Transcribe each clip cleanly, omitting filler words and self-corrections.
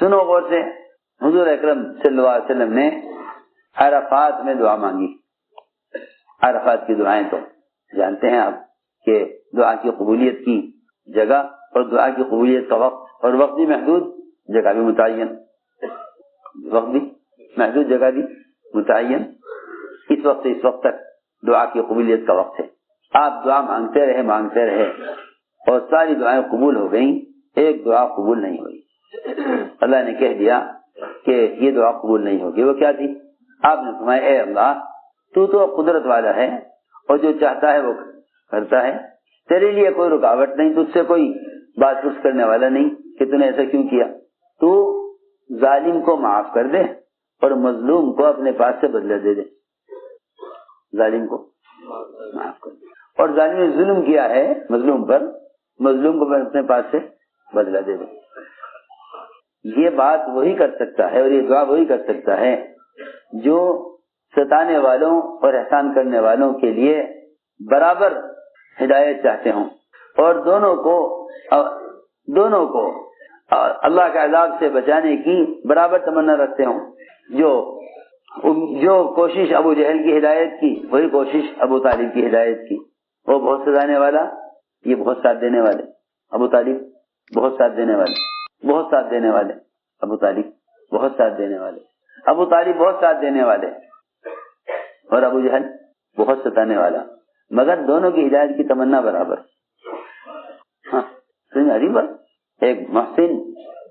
سنو غور سے، حضور اکرم صلی اللہ علیہ وسلم نے عرفات میں دعا مانگی. عرفات کی دعائیں تو جانتے ہیں آپ کہ دعا کی قبولیت کی جگہ اور دعا کی قبولیت کا وقت، اور وقت بھی محدود، جگہ بھی متعین. وقت بھی محدود، جگہ بھی متعین. اس وقت سے اس وقت تک دعا کی قبولیت کا وقت ہے. آپ دعا مانگتے رہے اور ساری دعائیں قبول ہو گئیں، ایک دعا قبول نہیں ہوئی. اللہ نے کہہ دیا کہ یہ دعا قبول نہیں ہوگی. وہ کیا تھی؟ آپ نے فرمایا اے اللہ تو قدرت والا ہے اور جو چاہتا ہے وہ کرتا ہے، تیرے لیے کوئی رکاوٹ نہیں، تجھ سے کوئی بات پوچھ کرنے والا نہیں کہ تو نے ایسا کیوں کیا. تو ظالم کو معاف کر دے اور مظلوم کو اپنے پاس سے بدلہ دے دے. ظالم کو معاف کر دے، اور ظالم نے ظلم کیا ہے مظلوم کو اپنے پاس سے بدلہ دے دے. یہ بات وہی کر سکتا ہے اور یہ دعا وہی کر سکتا ہے جو ستانے والوں اور احسان کرنے والوں کے لیے برابر ہدایت چاہتے ہوں، اور دونوں کو اللہ کے عذاب سے بچانے کی برابر تمنا رکھتے ہوں. جو کوشش ابو جہل کی ہدایت کی وہی کوشش ابو طالب کی ہدایت کی. وہ بہت ستانے والا، یہ بہت ساتھ دینے والے. ابو طالب بہت ساتھ دینے والے، بہت ساتھ دینے والے. ابو طالب بہت ساتھ دینے والے، ابو طالب بہت ساتھ دینے والے، اور ابو جہل بہت ستانے والا، مگر دونوں کی ہدایت کی تمنا برابر. ہاں بات، ایک محسن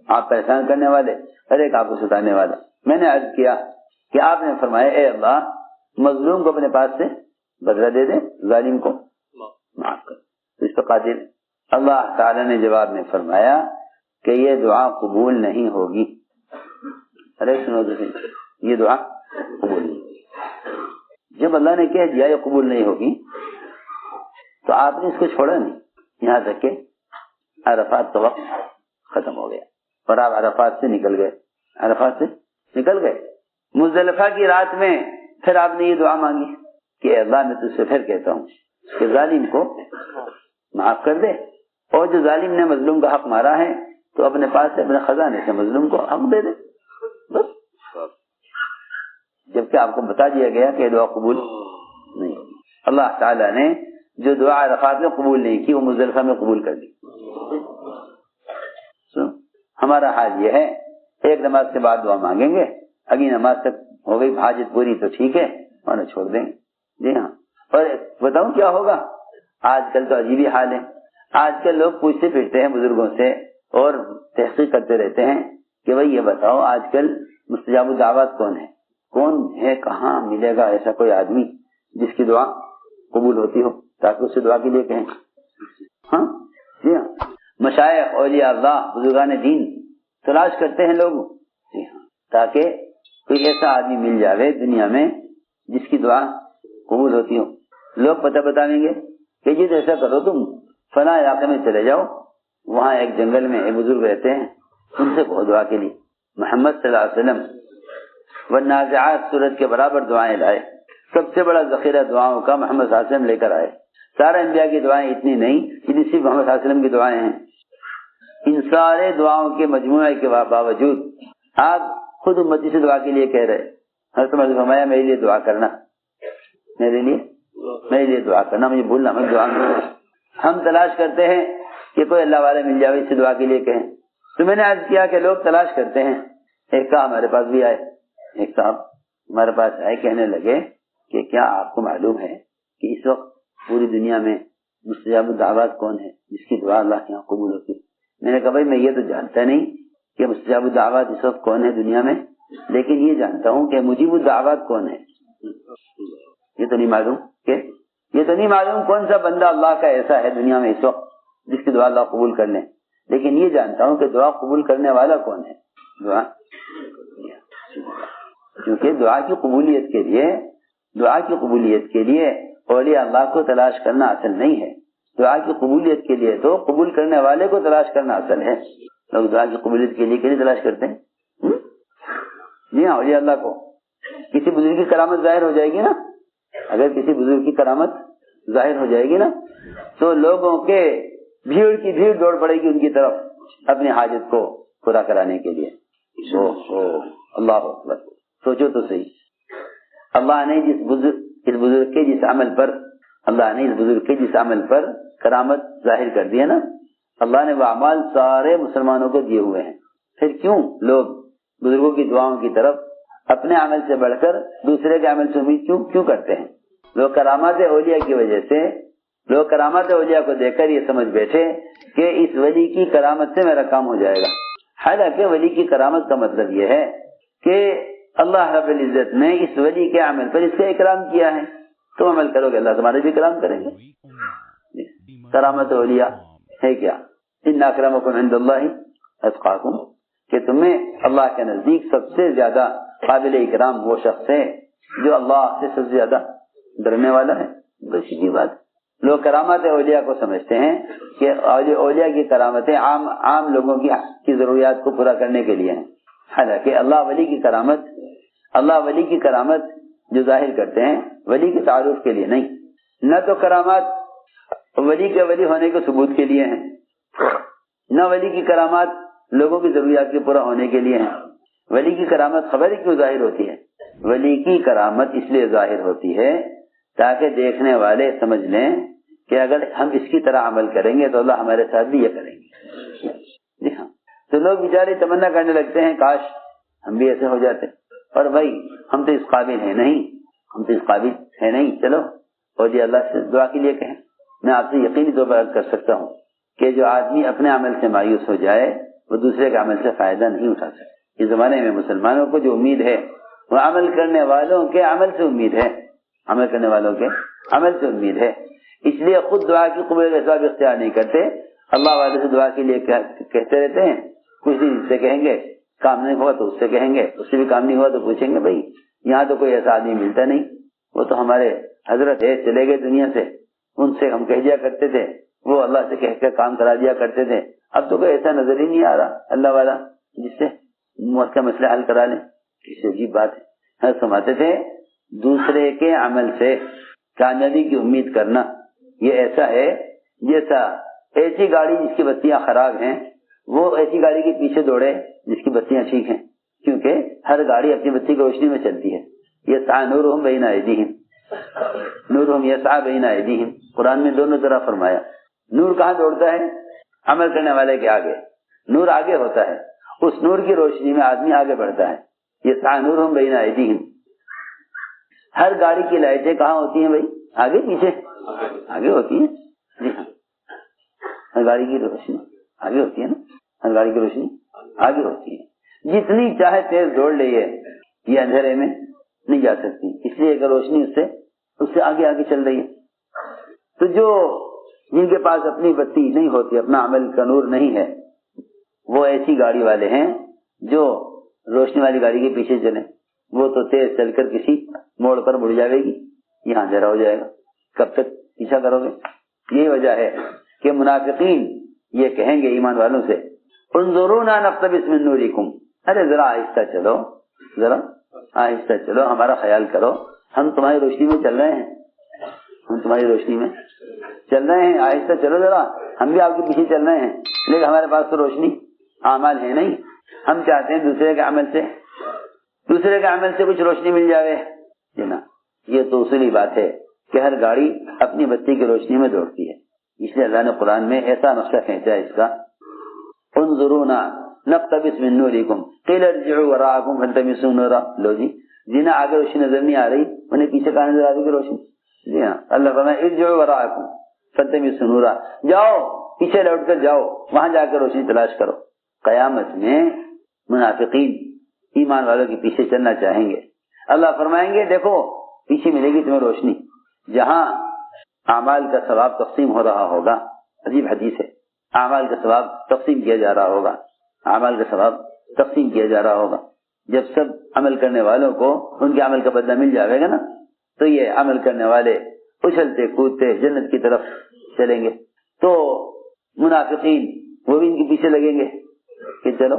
آپ پریشان کرنے والے اور ایک آپ کو ستانے والا. میں نے عرض کیا کہ آپ نے فرمایا اے اللہ مظلوم کو اپنے پاس سے بدلہ دے دے، ظالم کو معاف کر. تو اس پر قادر. اللہ تعالی نے جواب میں فرمایا کہ یہ دعا قبول نہیں ہوگی. ارے سنو تو یہ دعا قبول نہیں ہوگی. جب اللہ نے کہہ دیا یہ قبول نہیں ہوگی تو آپ نے اس کو چھوڑا نہیں، یہاں تک کہ عرفات کا وقت ختم ہو گیا اور آپ عرفات سے نکل گئے. مزدلفہ کی رات میں پھر آپ نے یہ دعا مانگی کہ اے اللہ میں تجھ سے پھر کہتا ہوں کہ ظالم کو معاف کر دے، اور جو ظالم نے مظلوم کا حق مارا ہے تو اپنے پاس سے اپنے خزانے سے مظلوم کو حق دے دے. بس جبکہ آپ کو بتا دیا گیا کہ یہ دعا قبول نہیں ہوگی. اللہ تعالیٰ نے جو دعا عرفات میں قبول نہیں کی وہ مزدلفہ میں قبول کر دی. ہمارا حال یہ ہے، ایک نماز کے بعد دعا مانگیں گے، اگلی نماز تک ہو گئی حاجت پوری تو ٹھیک ہے ورنہ چھوڑ دیں گے. جی ہاں. اور بتاؤں کیا ہوگا، آج کل تو عجیب ہی حال ہے. آج کل لوگ پوچھتے پھرتے ہیں بزرگوں سے اور تحقیق کرتے رہتے ہیں کہ بھائی یہ بتاؤ آج کل مستجاب الدعوات کون ہے، کہاں ملے گا ایسا کوئی آدمی جس کی دعا قبول ہوتی ہو تاکہ اس سے دعا کے لیے کہیں. ہاں جی ہاں. مشائخ اولیاء اللہ بزرگان دین تلاش کرتے ہیں لوگ، جی ہاں، تاکہ کوئی ایسا آدمی مل جاوے دنیا میں جس کی دعا قبول ہوتی ہو. لوگ پتہ بتائیں گے کہ جی ایسا کرو تم فلاں علاقے میں چلے جاؤ، وہاں ایک جنگل میں ایک بزرگ رہتے ہیں، ان سے کہو دعا کے لیے. محمد صلی اللہ علیہ وسلم والنازعات سورت کے برابر دعائیں لائے. سب سے بڑا ذخیرہ دعاؤں کا محمد صلی اللہ علیہ وسلم لے کر آئے. سارے انبیاء کی دعائیں اتنی نہیں جتنی صرف محمد صلی اللہ علیہ وسلم کی دعائیں ہیں. ان سارے دعاؤں کے مجموعے کے باوجود آپ خود امتی سے دعا کے لیے کہہ رہے. حضرت عمر نے فرمایا میرے لیے دعا کرنا، میرے لیے دعا کرنا، مجھے بھولنا مت دعا کرنا. ہم تلاش کرتے ہیں کہ کوئی اللہ والے مل جائے اس سے دعا کے لیے کہیں. تو میں نے عرض کیا کہ لوگ تلاش کرتے ہیں. ایک صاحب ہمارے پاس بھی آئے، ایک صاحب ہمارے پاس آئے، کہنے لگے کہ کیا آپ کو معلوم ہے کہ اس وقت پوری دنیا میں مستجاب الدعوات کون ہے جس کی دعا اللہ کے یہاں قبول ہوتی ہے؟ میں نے کہا بھائی میں یہ تو جانتا نہیں کہ مستجاب الدعوات اس وقت کون ہے دنیا میں، لیکن یہ جانتا ہوں کہ مجیب الدعوات کون ہے. یہ تو نہیں معلوم کون سا بندہ اللہ کا ایسا ہے دنیا میں اس وقت جس کی دعا اللہ قبول کر لیں، لیکن یہ جانتا ہوں کہ دعا قبول کرنے والا کون ہے. دعا کیونکہ دعا کی قبولیت کے لیے اولیاء اللہ کو تلاش کرنا اصل نہیں ہے. دعا کی قبولیت کے لیے تو قبول کرنے والے کو تلاش کرنا اصل ہے. لوگ دعا کی قبولیت کے لیے تلاش کرتے ہیں. جی ہاں، اولیاء اللہ کو کسی بزرگ کی کرامت ظاہر ہو جائے گی نا، اگر کسی بزرگ کی کرامت ظاہر ہو جائے گی نا تو لوگوں کے بھیڑ کی بھیڑ دوڑ پڑے گی ان کی طرف اپنی حاجت کو پورا کرانے کے لیے. اللہ اکبر. سوچو تو صحیح, اللہ نے اس بزرگ کے جس عمل پر کرامت ظاہر کر دی ہے نا, اللہ نے وہ اعمال سارے مسلمانوں کو دیے ہوئے ہیں. پھر کیوں لوگ بزرگوں کی دعاؤں کی طرف اپنے عمل سے بڑھ کر دوسرے کے عمل سے امید کیوں کرتے ہیں؟ لوگ کرامات اولیاء کی وجہ سے, لوگ کرامات اولیاء کو دیکھ کر یہ سمجھ بیٹھے کہ اس ولی کی کرامت سے میرا کام ہو جائے گا. حالانکہ ولی کی کرامت کا مطلب یہ ہے کہ اللہ رب العزت نے اس ولی کے عمل پر اس کا اکرام کیا ہے, تم عمل کرو گے اللہ تمہارے بھی اکرام کریں گے. کرامت اولیاء ہے کیا؟ ان اکرمکم عند اللہ اتقاکم, کہ تمہیں اللہ کے نزدیک سب سے زیادہ قابل اکرام وہ شخص ہے جو اللہ سے سب سے زیادہ ڈرنے والا ہے. بس سیدھی بات. لوگ کرامات اولیاء کو سمجھتے ہیں کہ اولیاء کی کرامتیں عام لوگوں کی ضروریات کو پورا کرنے کے لیے ہیں. حالانکہ اللہ ولی کی کرامت جو ظاہر کرتے ہیں ولی کے تعارف کے لیے نہیں, نہ تو کرامات ولی کے ولی ہونے کے ثبوت کے لیے ہیں, نہ ولی کی کرامات لوگوں کی ضروریات کے پورا ہونے کے لیے ہیں. ولی کی کرامت خبر ہی کیوں ظاہر ہوتی ہے؟ ولی کی کرامت اس لیے ظاہر ہوتی ہے تاکہ دیکھنے والے سمجھ لیں کہ اگر ہم اس کی طرح عمل کریں گے تو اللہ ہمارے ساتھ بھی یہ کریں گے. جی ہاں, تو لوگ بیچارے تمنا کرنے لگتے ہیں کاش ہم بھی ایسے ہو جاتے, اور بھائی ہم تو اس قابل ہیں نہیں, چلو اور جی اللہ سے دعا کے لیے کہیں. میں آپ سے یقینی طور پر عرض کر سکتا ہوں کہ جو آدمی اپنے عمل سے مایوس ہو جائے وہ دوسرے کے عمل سے فائدہ نہیں اٹھا سکتا. اس زمانے میں مسلمانوں کو جو امید ہے وہ عمل کرنے والوں کے عمل سے امید ہے, اس لیے خود دعا کی قبول کا حساب اختیار نہیں کرتے, اللہ والے سے دعا کے لیے کہتے رہتے ہیں. کچھ دن اس سے کہیں گے کام نہیں ہوا تو اس سے کہیں گے, اس سے بھی کام نہیں ہوا تو پوچھیں گے بھائی یہاں تو کوئی ایسا آدمی ملتا نہیں, وہ تو ہمارے حضرت ہے چلے گئے دنیا سے, ان سے ہم کہہ دیا کرتے تھے, وہ اللہ سے کہہ کر کام کرا دیا کرتے تھے, اب تو کوئی ایسا نظر ہی نہیں آ رہا اللہ والا جس سے موت کا مسئلہ حل کرا لیں. کسی عجیب بات ہے. سماتے تھے دوسرے کے عمل سے کامیابی کی امید کرنا یہ ایسا ہے جیسا ایسی گاڑی جس کی بتیاں خراب ہیں وہ ایسی گاڑی کے پیچھے دوڑے جس کی بتیاں ٹھیک ہیں, کیونکہ ہر گاڑی اپنی بتی کی روشنی میں چلتی ہے. یسعی نورہم بین ایدیہم, نورہم یسعی بین ایدیہم, قرآن میں دونوں طرح فرمایا. نور کہاں دوڑتا ہے؟ عمل کرنے والے کے آگے. نور آگے ہوتا ہے, اس نور کی روشنی میں آدمی آگے بڑھتا ہے. یسعی نورہم بین ایدیہم. ہر گاڑی کی لائٹیں کہاں ہوتی ہیں بھائی؟ آگے پیچھے؟ آگے ہوتی ہیں. جی ہاں, ہر گاڑی کی روشنی آگے ہوتی ہے نا, ہر گاڑی کی روشنی آگے ہوتی ہے. جتنی چاہے تیز دوڑ لے یہ اندھیرے میں نہیں جا سکتی, اس لیے کہ روشنی اس سے آگے چل رہی ہے. تو جن کے پاس اپنی بتی نہیں ہوتی, اپنا عمل کا نور نہیں ہے, وہ ایسی گاڑی والے ہیں جو روشنی والی گاڑی کے پیچھے چلیں. وہ تو تیز چل کر کسی موڑ پر مڑ جائے گی, یہاں اندھیرا ہو جائے گا, کب تک پیچھا کرو گے؟ یہی وجہ ہے کہ منافقین یہ کہیں گے ایمان والوں سے انظرونا نقتبس من نورکم, ارے ذرا آہستہ چلو, ہمارا خیال کرو, ہم تمہاری روشنی میں چل رہے ہیں, آہستہ چلو ذرا, ہم بھی آپ کے پیچھے چل رہے ہیں, لیکن ہمارے پاس تو روشنی اعمال ہے نہیں. ہم چاہتے ہیں دوسرے کے عمل سے کچھ روشنی مل جائے. یہ تو اصولی بات ہے کہ ہر گاڑی اپنی بتی کی روشنی میں دوڑتی ہے. اس لیے اللہ نے قرآن میں ایسا نقشہ کھینچا ہے اس کا, انظرونا نقتبس من نورکم قیل ارجعوا وراءکم فالتمسوا نورا. لو جی جنہیں آگے روشنی نظر نہیں آ رہی انہیں پیچھے کہاں نظر آ رہی روشنی؟ جی ہاں, اللہ فرمایا ارجعوا وراءکم فالتمسوا نورا, جاؤ پیچھے لوٹ کر جاؤ, وہاں جا کر روشنی تلاش کرو. قیامت میں منافقین ایمان والوں کے پیچھے چلنا چاہیں گے. اللہ فرمائیں گے دیکھو پیچھے ملے گی تمہیں روشنی, جہاں اعمال کا ثواب تقسیم ہو رہا ہوگا. عجیب حدیث ہے, اعمال کا ثواب تقسیم کیا جا رہا ہوگا. جب سب عمل کرنے والوں کو ان کے عمل کا بدلہ مل جائے گا نا, تو یہ عمل کرنے والے اچھلتے کودتے جنت کی طرف چلیں گے. تو منافقین وہ بھی ان کے پیچھے لگیں گے کہ چلو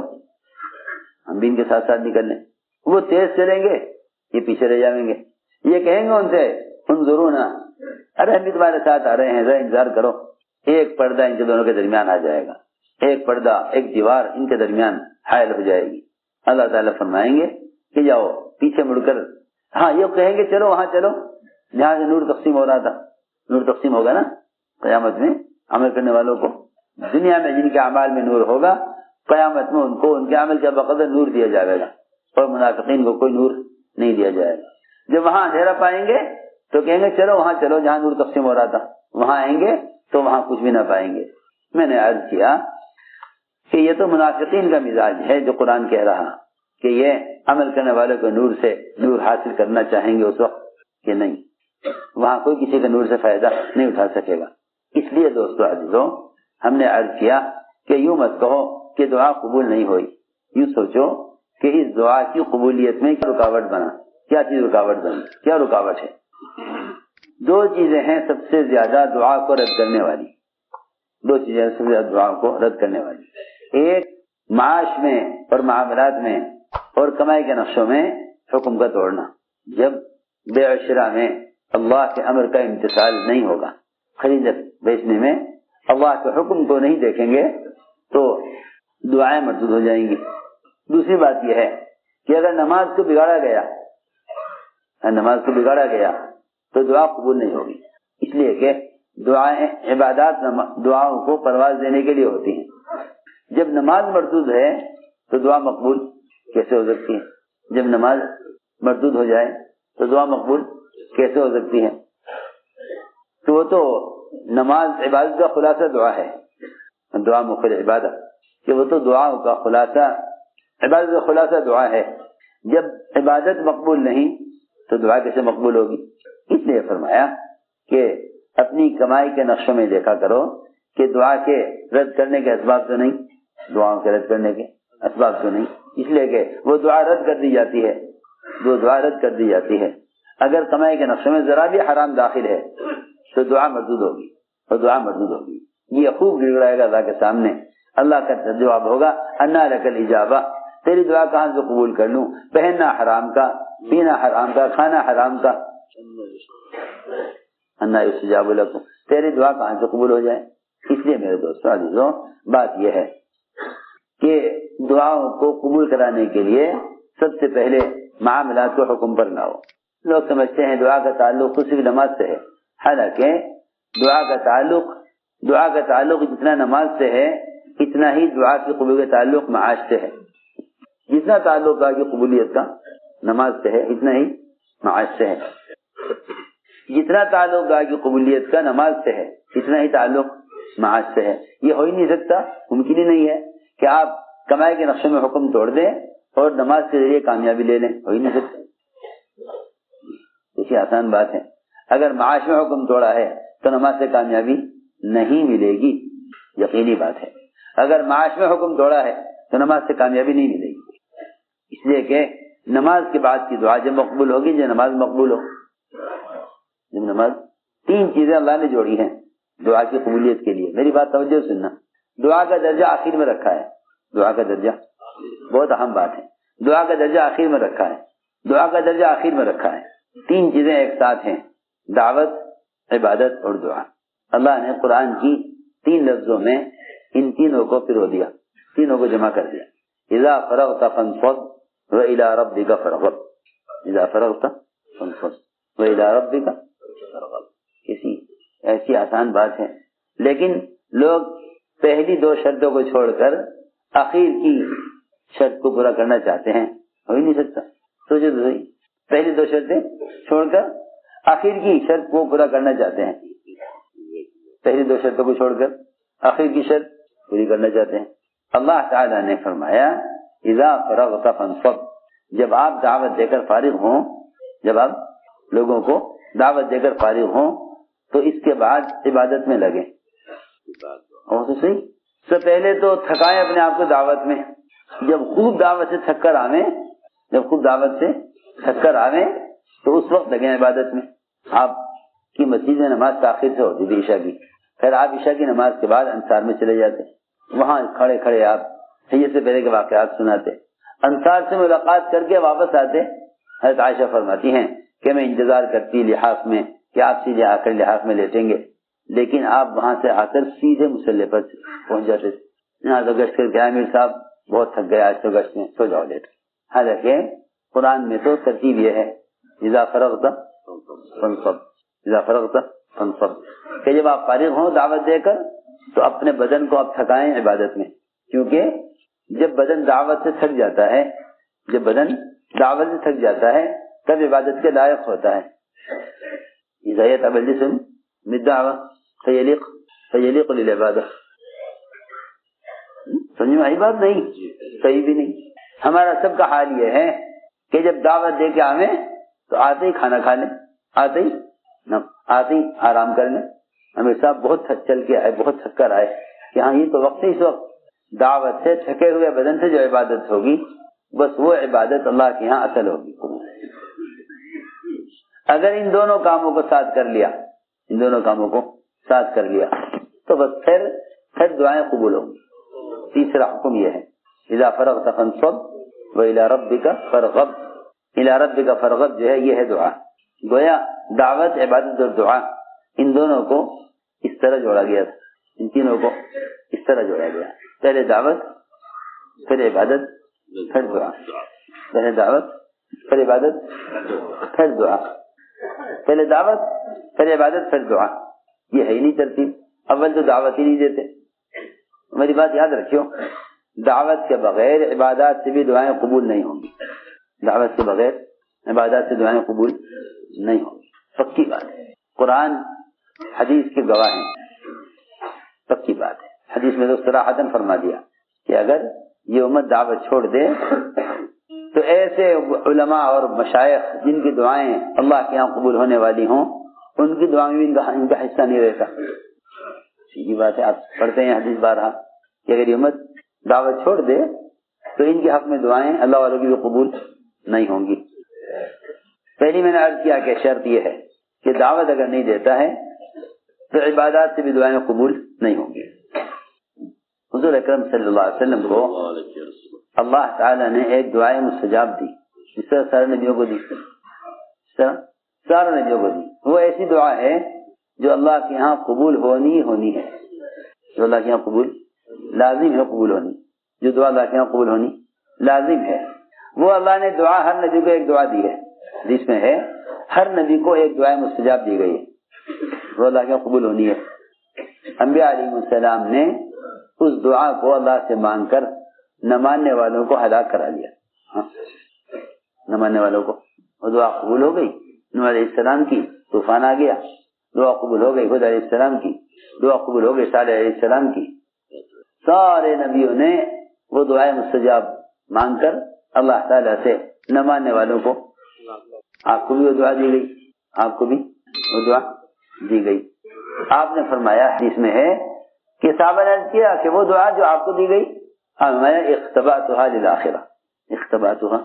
ہم بھی ان کے ساتھ نکل لیں. وہ تیز چلیں گے, یہ پیچھے رہ جائیں گے. یہ کہیں گے ان سے انظرونا, ارے ہم بھی تمہارے ساتھ آ رہے ہیں, ذرا انتظار کرو. ایک پردہ ان کے دونوں کے درمیان آ جائے گا, ایک دیوار ان کے درمیان حائل ہو جائے گی. اللہ تعالیٰ فرمائیں گے کہ جاؤ پیچھے مڑ کر، ہاں یہ کہیں گے چلو وہاں چلو جہاں سے نور تقسیم ہو رہا تھا، نور تقسیم ہوگا نا قیامت میں عمل کرنے والوں کو، دنیا میں جن کے اعمال میں نور ہوگا قیامت میں ان کو ان کے عمل کے بقدر نور دیا جائے گا، اور منافقین کو کوئی نور نہیں دیا جائے گا۔ جب وہاں اندھیرا پائیں گے تو کہیں گے چلو وہاں چلو جہاں نور تقسیم ہو رہا تھا، وہاں آئیں گے تو وہاں کچھ بھی نہ پائیں گے۔ میں نے عرض کیا کہ یہ تو منافقین کا مزاج ہے جو قرآن کہہ رہا کہ یہ عمل کرنے والوں کو نور سے نور حاصل کرنا چاہیں گے اس وقت کہ نہیں، وہاں کوئی کسی کا نور سے فائدہ نہیں اٹھا سکے گا۔ اس لیے دوستو عزیزو ہم نے عرض کیا کہ یوں مت کہو کہ دعا قبول نہیں ہوئی، یوں سوچو کہ اس دعا کی قبولیت میں کیا رکاوٹ بنا، کیا چیز رکاوٹ بنی، کیا رکاوٹ ہے۔ دو چیزیں ہیں سب سے زیادہ دعا کو رد کرنے والی، دو چیزیں سب سے زیادہ دعا کو رد کرنے والی، ایک معاش میں اور معاملات میں اور کمائی کے نقشوں میں حکم کا توڑنا۔ جب بیع و شراء میں اللہ کے امر کا امتثال نہیں ہوگا، خرید بیچنے میں اللہ کے حکم کو نہیں دیکھیں گے تو دعائیں مردود ہو جائیں گی۔ دوسری بات یہ ہے کہ اگر نماز کو بگاڑا گیا تو دعا قبول نہیں ہوگی، اس لیے کہ دعائیں عبادات دعاؤں کو پرواز دینے کے لیے ہوتی ہیں۔ جب نماز مردود ہے تو دعا مقبول کیسے ہو سکتی ہے؟ جب نماز مردود ہو جائے تو دعا مقبول کیسے ہو سکتی ہے؟ تو وہ تو نماز عبادت کا خلاصہ دعا ہے، دعا مخل عبادت، کہ وہ تو دعا کا خلاصہ عبادت کا خلاصہ دعا ہے۔ جب عبادت مقبول نہیں تو دعا کیسے مقبول ہوگی؟ اس لیے فرمایا کہ اپنی کمائی کے نقشوں میں دیکھا کرو کہ دعا کے رد کرنے کے اسباب تو نہیں، دعاؤں کے رد کرنے کے اسباب تو نہیں، اس لیے کہ وہ دعا رد کر دی جاتی ہے، وہ دعا رد کر دی جاتی ہے۔ اگر کمائی کے نقشوں میں ذرا بھی حرام داخل ہے تو دعا مردود ہوگی، اور دعا مردود ہوگی۔ یہ خوب گڑگڑائے گا اللہ کے سامنے، اللہ کا جواب ہوگا انا لک الاجابہ، تیری دعا کہاں سے قبول کر لوں، پہننا حرام کا، پینا حرام کا، کھانا حرام کا، انا یستجاب لکم، تیری دعا کہاں سے قبول ہو جائے۔ اس لیے میرے دوستوں عزیزوں بات یہ ہے کہ دعاؤں کو قبول کرانے کے لیے سب سے پہلے معاملات کو حکم پر لاؤ۔ لوگ سمجھتے ہیں دعا کا تعلق خود صرف نماز سے ہے، حالانکہ دعا کا تعلق جتنا نماز سے ہے اتنا ہی دعا کی قبول کا تعلق معاش سے ہے۔ جتنا تعلق دعا کی قبولیت کا نماز سے ہے اتنا ہی معاش سے ہے، جتنا تعلق دعا کی قبولیت کا نماز سے ہے اتنا ہی تعلق معاش سے ہے۔ یہ ہو ہی نہیں سکتا، ممکن ہی نہیں ہے کہ آپ کمائی کے نقشے میں حکم توڑ دیں اور نماز کے ذریعے کامیابی لے لیں، ہو ہی نہیں سکتا۔ اسی آسان بات ہے، اگر معاش میں حکم توڑا ہے تو نماز سے کامیابی نہیں ملے گی، یقینی بات ہے۔ اگر معاش میں حکم توڑا ہے تو نماز سے کامیابی نہیں ملے گی، اس لیے کہ نماز کے بعد کی دعا جب مقبول ہوگی جب نماز مقبول ہو، جب نماز، تین چیزیں اللہ نے جوڑی ہیں دعا کی قبولیت کے لیے۔ میری بات توجہ سننا، دعا کا درجہ آخر میں رکھا ہے، دعا کا درجہ بہت اہم بات ہے، دعا کا درجہ آخر میں رکھا ہے، دعا کا درجہ آخر میں رکھا ہے۔ تین چیزیں ایک ساتھ ہیں، دعوت، عبادت اور دعا۔ اللہ نے قرآن کی تین لفظوں میں ان تینوں کو پرو دیا، تینوں کو جمع کر دیا۔ اذا فرغت فانصب وإلی ربک فرغب، اذا فرغت فانصب وإلی ربک فرغب۔ کسی ایسی آسان بات ہے، لیکن لوگ پہلی دو شرطوں کو چھوڑ کر آخر کی شرط کو پورا کرنا چاہتے ہیں، ہو ہی نہیں سکتا۔ سوچو تو صحیح، پہلی دو شرطیں چھوڑ کر آخر کی شرط کو پورا کرنا چاہتے ہیں، پہلی دو شرطوں کو چھوڑ کر آخر کی شرط پوری کرنا چاہتے ہیں۔ اللہ تعالیٰ نے فرمایا اذا فرغت فانصب، جب آپ دعوت دے کر فارغ ہوں، جب آپ لوگوں کو دعوت دے کر فارغ ہوں تو اس کے بعد عبادت میں لگیں۔ اور تو صحیح، اس سے پہلے تو تھکائیں اپنے آپ کو دعوت میں، جب خوب دعوت سے تھک کر آویں تو اس وقت لگیں عبادت میں۔ آپ کی مسجد میں نماز تاخیر سے ہوتی تھی عشاء کی، پھر آپ عشاء کی نماز کے بعد انصار میں چلے جاتے، وہاں کھڑے کھڑے آپ سید سے پہلے کے واقعات سناتے، انصار سے ملاقات کر کے واپس آتے۔ حضرت عائشہ فرماتی ہیں کہ میں انتظار کرتی لحاف میں کہ آپ سیدھے آ کر لحاف میں لیٹیں گے، لیکن آپ وہاں سے آ کر سیدھے مصلی پر پہنچ جاتے تھے۔ یہاں تو گشت کر کے امیر صاحب بہت تھک گئے آج تو گشت میں، سو جاؤ لیٹ۔ حالانکہ قرآن میں تو ترتیب یہ ہے اذا فرغت فانصب، اذا فرغت فانصب، کہ جب آپ فارغ ہوں دعوت دے کر تو اپنے بدن کو آپ تھکائیں عبادت میں، کیونکہ جب بدن دعوت سے تھک جاتا ہے، جب بدن دعوت سے تھک جاتا ہے تب عبادت کے لائق ہوتا ہے. اذا يتعب الجسم بالدعوة فيليق للعبادة. سمجھ میں آئی بات؟ نہیں، صحیح بھی نہیں. ہمارا سب کا حال یہ ہے کہ جب دعوت دے کے آویں تو آتے ہی کھانا کھا لیں، آتے ہی آرام کر لیں. ہمیشہ بہت تھک چل کے آئے، بہت تھک کر آئے کہ ہاں یہ تو وقت ہی اس وقت دعوت سے تھکے ہوئے بدن سے جو عبادت ہوگی بس وہ عبادت اللہ کے ہاں اصل ہوگی. اگر ان دونوں کاموں کو ساتھ کر لیا، ان دونوں کاموں کو ساتھ کر لیا تو بس پھر دعائیں قبول ہوں گی. تیسرا حکم یہ ہے اذا فرغت فانصب وإلى ربك فارغب. الى ربك فارغب جو ہے یہ ہے دعا. گویا دعوت، عبادت اور دعا ان دونوں کو اس طرح جوڑا گیا تھا، ان تینوں کو اس طرح جوڑا گیا. پہلے دعوت، پھر عبادت، پھر دعا. پہلے دعوت، پھر عبادت، پھر دعا. پہلے دعوت، پھر عبادت، پھر دعا. یہ ہے ہی نہیں ترتیب. اول تو دعوت ہی نہیں دیتے. میری بات یاد رکھیو، دعوت کے بغیر عبادات سے بھی دعائیں قبول نہیں ہوں گی. دعوت کے بغیر عبادات سے دعائیں قبول نہیں ہوں گی. پکی بات ہے. قرآن حدیث کے گواہ ہیں، پکی بات ہے. حدیث میں تو صراحتاً فرما دیا کہ اگر یہ امت دعوت چھوڑ دے تو ایسے علماء اور مشائخ جن کی دعائیں اللہ کے یہاں قبول ہونے والی ہوں ان کی دعائیں بھی ان کا حصہ نہیں رہتا. سیدھی بات ہے. آپ پڑھتے ہیں حدیث بارہا کہ اگر یہ امت دعوت چھوڑ دے تو ان کے حق میں دعائیں اللہ والوں کی بھی قبول نہیں ہوں گی. پہلی میں نے عرض کیا کہ شرط یہ ہے کہ دعوت اگر نہیں دیتا ہے تو عبادات سے بھی دعائیں قبول نہیں ہوں گی. حضور اکرم صلی اللہ علیہ وسلم کو اللہ تعالیٰ نے ایک دعائیں مستجاب دی، جس طرح سارے نبیوں کو دی، سارے نبیوں کو دی. وہ ایسی دعا ہے جو اللہ کے ہاں قبول ہونی ہے، جو اللہ کے ہاں قبول لازم ہے قبول ہونی. جو دعا اللہ کے یہاں قبول ہونی لازم ہے وہ اللہ نے دعا ہر نبی کو ایک دعا دی ہے. جس میں ہے ہر نبی کو ایک دعا مستجاب دی گئی ہے، وہ اللہ کے یہاں قبول ہونی ہے. انبیاء علیہ السلام نے اس دعا کو اللہ سے مانگ کر نہ ماننے والوں کو ہلاک کرا دیا. نہ ماننے والوں کو وہ دعا قبول ہو گئی. نوح علیہ السلام کی طوفان آ گیا، دعا قبول ہو گئی. ہود علیہ السلام کی دعا قبول ہو گئی. صالح علیہ السلام کی. سارے نبیوں نے وہ دعائیں مستجاب مانگ کر اللہ تعالیٰ سے نہ ماننے والوں کو، آپ کو بھی وہ دعا دی گئی، آپ کو بھی وہ دعا دی گئی. آپ نے فرمایا حدیث میں ہے کہ صحابہ نے عرض کیا کہ وہ دعا جو آپ کو دی گئی، میں اختبأتها للآخرہ، اختبأتها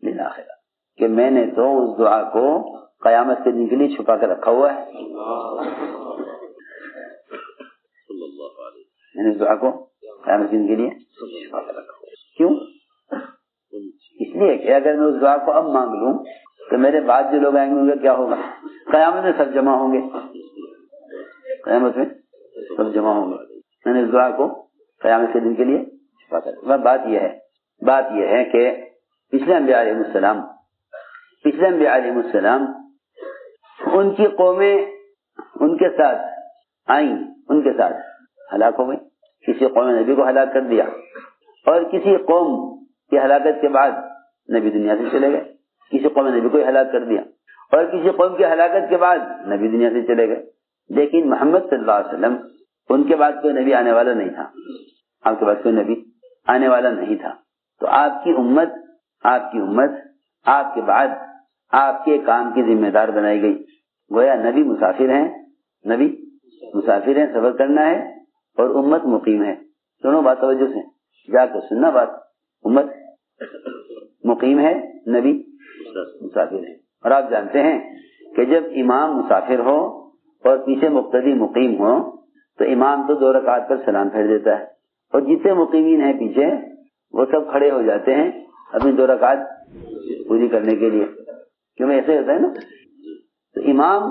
للآخرہ، کہ میں نے تو اس دعا کو قیامت کے دن کے لیے چھپا کر رکھا ہوا ہے. میں نے اس دعا کو قیامت کے دن کے لیے چھپا کر رکھا ہوا ہے. کیوں؟ اس لیے کہ اگر میں اس دعا کو اب مانگ لوں تو میرے بعد جو لوگ آئیں گے ان کا کیا ہوگا؟ قیامت میں سب جمع ہوں گے، قیامت میں سب جمع ہوں گے. میں نے اس دعا کو قیامت کے دن کے لیے چھپا کر رکھا. بات یہ ہے کہ پچھلے انبیاء علیہ السلام ان کی قومیں ان کے ساتھ آئیں، ان کے ساتھ ہلاک ہو گئی. کسی قوم نے نبی کو ہلاک کر دیا اور کسی قوم کی ہلاکت کے بعد نبی دنیا سے چلے گئے. کسی قوم نے نبی کو ہلاک کر دیا اور کسی قوم کی ہلاکت کے بعد نبی دنیا سے چلے گئے. لیکن محمد صلی اللہ علیہ وسلم ان کے بعد کوئی نبی آنے والا نہیں تھا. آپ کے بعد کوئی نبی آنے والا نہیں تھا. تو آپ کی امت آپ کے بعد آپ کے کام کی ذمہ دار بنائی گئی. گویا نبی مسافر ہیں، سفر کرنا ہے، اور امت مقیم ہے. سنو بات توجہ سے، جا کر سننا بات. امت مقیم ہے، نبی مسافر ہے. اور آپ جانتے ہیں کہ جب امام مسافر ہو اور پیچھے مقتدی مقیم ہو تو امام تو 2 رکعت پر سلام پھیر دیتا ہے، اور جتنے مقیمین ہیں پیچھے وہ سب کھڑے ہو جاتے ہیں اپنی 2 رکعت پوری کرنے کے لیے. کیوں ایسے ہوتا ہے نا. تو امام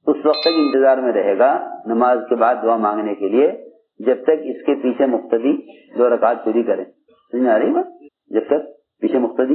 اس وقت تک انتظار میں رہے گا نماز کے بعد دعا مانگنے کے لیے جب تک اس کے پیچھے مقتدی 2 رکعت پوری کرے. سمجھ میں آ رہی بات؟ جب تک پیچھے مقتدی